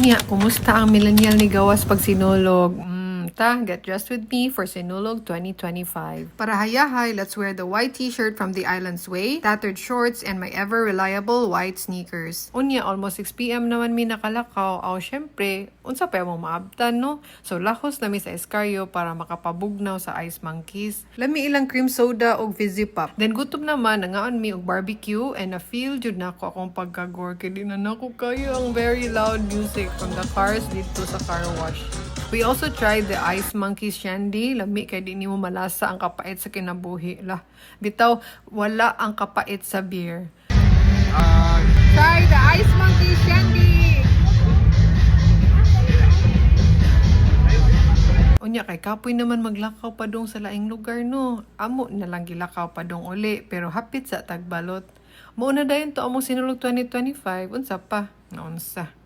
Nya, kumusta ang millennial ni Gawas pag sinulog? Get dressed with me for Sinulog 2025. Para hayahay, let's wear the white t-shirt from the Island's Way, tattered shorts, and my ever-reliable white sneakers. Unya, almost 6 p.m. naman mi nakalakaw. Aw, syempre, unsa pa mo maabtan, no? So, lahos na mi sa Escarrio para makapabugnaw sa Ice Monkeys. Lami ilang cream soda o fizzy pop. Then, gutom naman, nangaon mi og barbecue, and na-feel jud na ako akong pagkagor. Kaya di na nako kayo ang very loud music from the cars dito sa car wash. We also tried the Ice Monkeys Shandy. Lami kay di nimo malasa ang kapait sa kinabuhi. Lah, bitaw wala ang kapait sa beer. Try the Ice Monkeys Shandy. Unya kay kapoy naman maglakaw pa dong sa laing lugar, no. Amo na lang gilakaw pa dong uli pero hapit sa tagbalot. Mao na dayon to among Sinulog 2025 unsa pa? Naunsa.